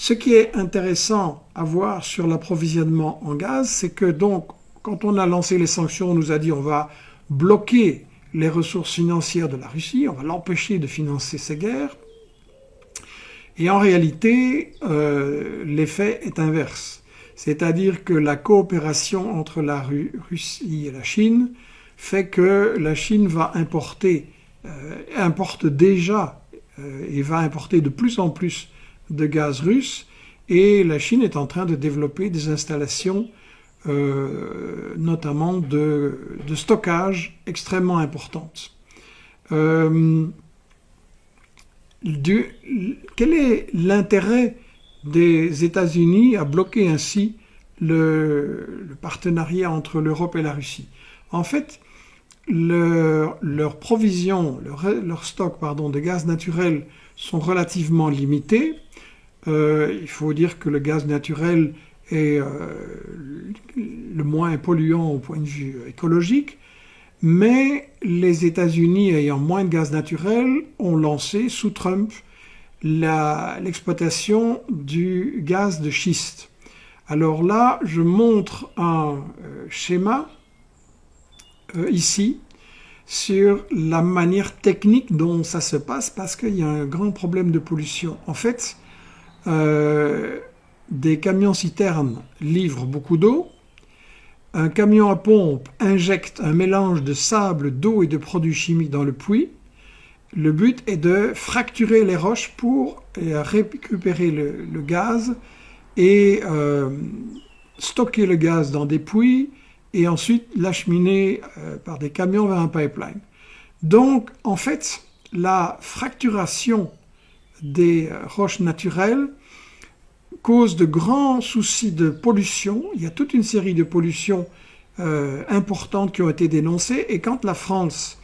Ce qui est intéressant à voir sur l'approvisionnement en gaz, c'est que donc, quand on a lancé les sanctions, on nous a dit on va bloquer les ressources financières de la Russie, on va l'empêcher de financer ses guerres. Et en réalité, l'effet est inverse. C'est-à-dire que la coopération entre la Russie et la Chine fait que la Chine va importe déjà et va importer de plus en plus de gaz russe, et la Chine est en train de développer des installations notamment de stockage extrêmement importantes. Quel est l'intérêt des États-Unis à bloquer ainsi le partenariat entre l'Europe et la Russie? En fait, leurs provisions, leur stock de gaz naturel sont relativement limités. Il faut dire que le gaz naturel est le moins polluant au point de vue écologique, mais les États-Unis, ayant moins de gaz naturel, ont lancé sous Trump l'exploitation du gaz de schiste. Alors là, je montre un schéma ici sur la manière technique dont ça se passe, parce qu'il y a un grand problème de pollution. En fait, des camions-citernes livrent beaucoup d'eau, un camion à pompe injecte un mélange de sable, d'eau et de produits chimiques dans le puits. Le but est de fracturer les roches pour récupérer le gaz et stocker le gaz dans des puits et ensuite l'acheminer par des camions vers un pipeline. Donc, en fait, la fracturation des roches naturelles cause de grands soucis de pollution. Il y a toute une série de pollutions importantes qui ont été dénoncées, et quand la France,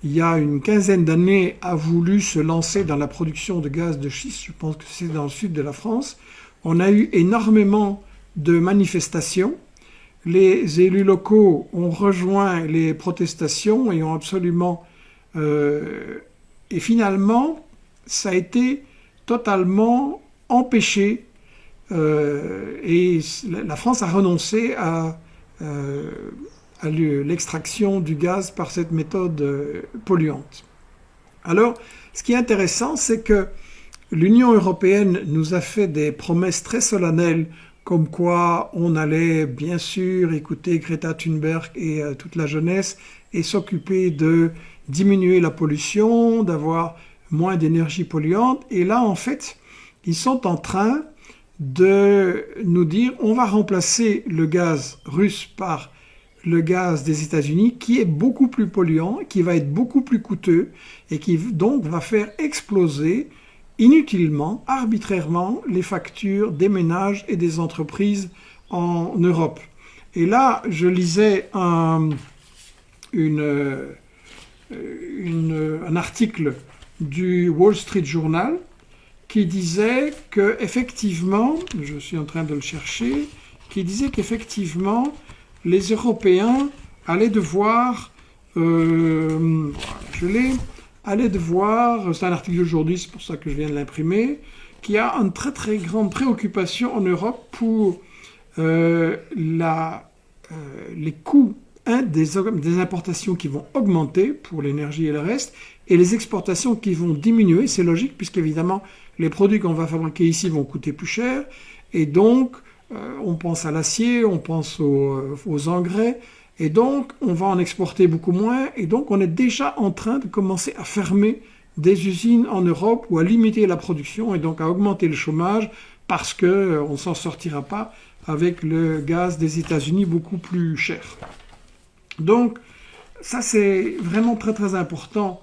il y a une quinzaine d'années, a voulu se lancer dans la production de gaz de schiste, je pense que c'est dans le sud de la France, on a eu énormément de manifestations. Les élus locaux ont rejoint les protestations et ont absolument... et finalement, ça a été totalement empêché et la France a renoncé à l'extraction du gaz par cette méthode polluante. Alors, ce qui est intéressant, c'est que l'Union européenne nous a fait des promesses très solennelles comme quoi on allait bien sûr écouter Greta Thunberg et toute la jeunesse et s'occuper de diminuer la pollution, d'avoir moins d'énergie polluante. Et là, en fait, ils sont en train de nous dire on va remplacer le gaz russe par le gaz des États-Unis, qui est beaucoup plus polluant, qui va être beaucoup plus coûteux et qui donc va faire exploser inutilement, arbitrairement, les factures des ménages et des entreprises en Europe. Et là, je lisais un article du Wall Street Journal qui disait que effectivement, je suis en train de le chercher, qui disait qu'effectivement, les Européens allaient devoir, c'est un article d'aujourd'hui, c'est pour ça que je viens de l'imprimer, qui a une très très grande préoccupation en Europe pour les coûts des importations qui vont augmenter pour l'énergie et le reste, et les exportations qui vont diminuer. C'est logique, puisqu'évidemment, les produits qu'on va fabriquer ici vont coûter plus cher, et donc on pense à l'acier, on pense aux engrais, et donc on va en exporter beaucoup moins, et donc on est déjà en train de commencer à fermer des usines en Europe ou à limiter la production et donc à augmenter le chômage parce qu'on ne s'en sortira pas avec le gaz des États-Unis beaucoup plus cher. Donc ça c'est vraiment très très important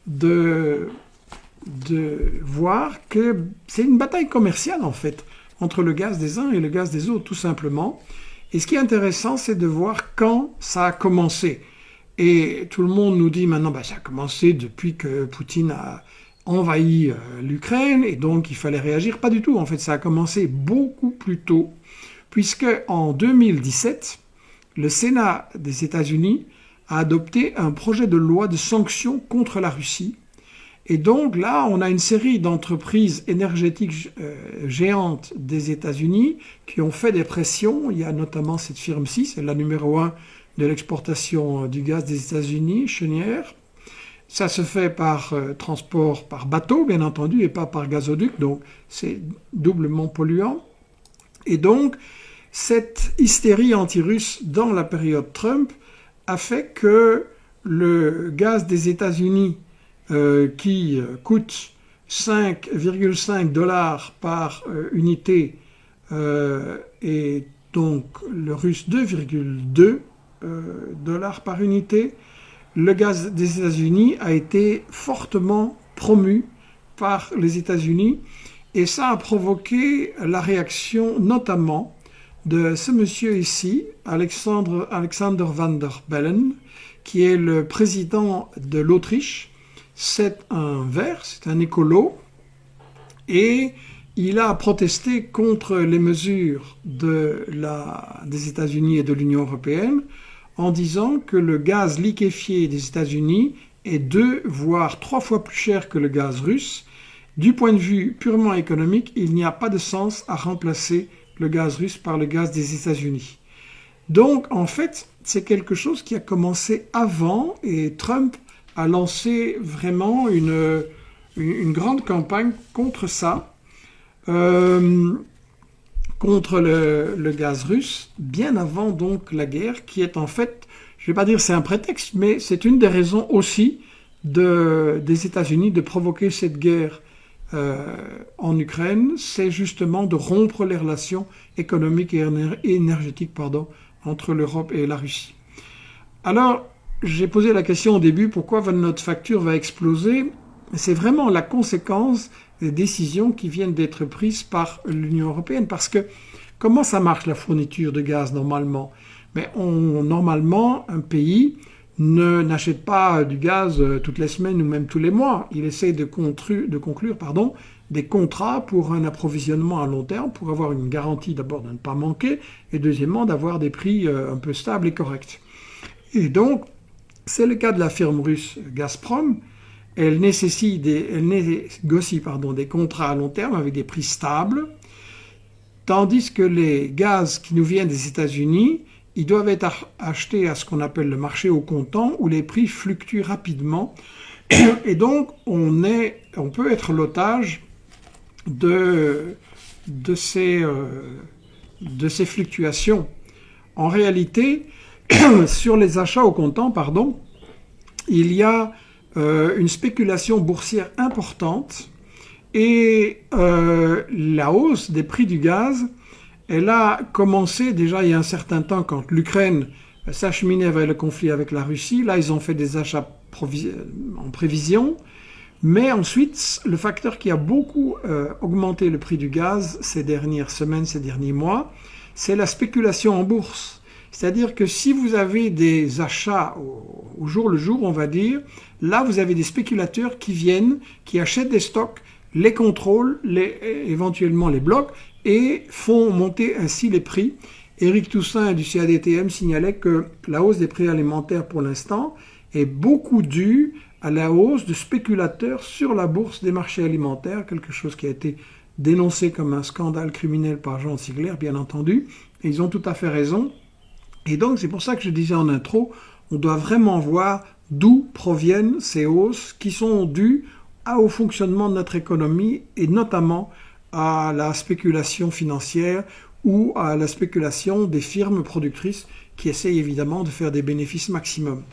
de voir que c'est une bataille commerciale en fait entre le gaz des uns et le gaz des autres tout simplement. Et ce qui est intéressant, c'est de voir quand ça a commencé. Et tout le monde nous dit maintenant, ça a commencé depuis que Poutine a envahi l'Ukraine, et donc il fallait réagir. Pas du tout, en fait, ça a commencé beaucoup plus tôt, puisque en 2017, le Sénat des États-Unis a adopté un projet de loi de sanctions contre la Russie. Et donc là, on a une série d'entreprises énergétiques géantes des États-Unis qui ont fait des pressions. Il y a notamment cette firme-ci, c'est la numéro 1 de l'exportation du gaz des États-Unis, Cheniere. Ça se fait par transport par bateau, bien entendu, et pas par gazoduc, donc c'est doublement polluant. Et donc, cette hystérie anti-russe dans la période Trump a fait que le gaz des États-Unis, qui coûte 5,5 $ par unité, et donc le russe 2,2 $ par unité, le gaz des États-Unis a été fortement promu par les États-Unis et ça a provoqué la réaction notamment de ce monsieur ici, Alexander Van der Bellen, qui est le président de l'Autriche. C'est un vert, c'est un écolo, et il a protesté contre les mesures des États-Unis et de l'Union européenne en disant que le gaz liquéfié des États-Unis est 2 voire 3 fois plus cher que le gaz russe. Du point de vue purement économique, il n'y a pas de sens à remplacer le gaz russe par le gaz des États-Unis. Donc, en fait, c'est quelque chose qui a commencé avant et Trump a lancé vraiment une grande campagne contre ça, contre le gaz russe, bien avant donc la guerre, qui est en fait, je ne vais pas dire c'est un prétexte, mais c'est une des raisons aussi des États-Unis de provoquer cette guerre en Ukraine, c'est justement de rompre les relations économiques et énergétiques entre l'Europe et la Russie. Alors, j'ai posé la question au début, pourquoi notre facture va exploser? C'est vraiment la conséquence des décisions qui viennent d'être prises par l'Union européenne. Parce que comment ça marche la fourniture de gaz normalement? Mais normalement, un pays n'achète pas du gaz toutes les semaines ou même tous les mois. Il essaie de conclure des contrats pour un approvisionnement à long terme, pour avoir une garantie d'abord de ne pas manquer, et deuxièmement d'avoir des prix un peu stables et corrects. Et donc, c'est le cas de la firme russe Gazprom. Elle négocie des contrats à long terme avec des prix stables, tandis que les gaz qui nous viennent des États-Unis, ils doivent être achetés à ce qu'on appelle le marché au comptant, où les prix fluctuent rapidement. Et donc, on peut être l'otage de ces fluctuations. En réalité, sur les achats au comptant, il y a une spéculation boursière importante et la hausse des prix du gaz, elle a commencé déjà il y a un certain temps quand l'Ukraine s'acheminait vers le conflit avec la Russie. Là, ils ont fait des achats en prévision. Mais ensuite, le facteur qui a beaucoup augmenté le prix du gaz ces dernières semaines, ces derniers mois, c'est la spéculation en bourse. C'est-à-dire que si vous avez des achats au jour le jour, on va dire, là vous avez des spéculateurs qui viennent, qui achètent des stocks, les contrôlent, éventuellement les bloquent et font monter ainsi les prix. Éric Toussaint du CADTM signalait que la hausse des prix alimentaires pour l'instant est beaucoup due à la hausse de spéculateurs sur la bourse des marchés alimentaires, quelque chose qui a été dénoncé comme un scandale criminel par Jean Ziegler, bien entendu, et ils ont tout à fait raison. Et donc, c'est pour ça que je disais en intro, on doit vraiment voir d'où proviennent ces hausses qui sont dues au fonctionnement de notre économie et notamment à la spéculation financière ou à la spéculation des firmes productrices qui essayent évidemment de faire des bénéfices maximum.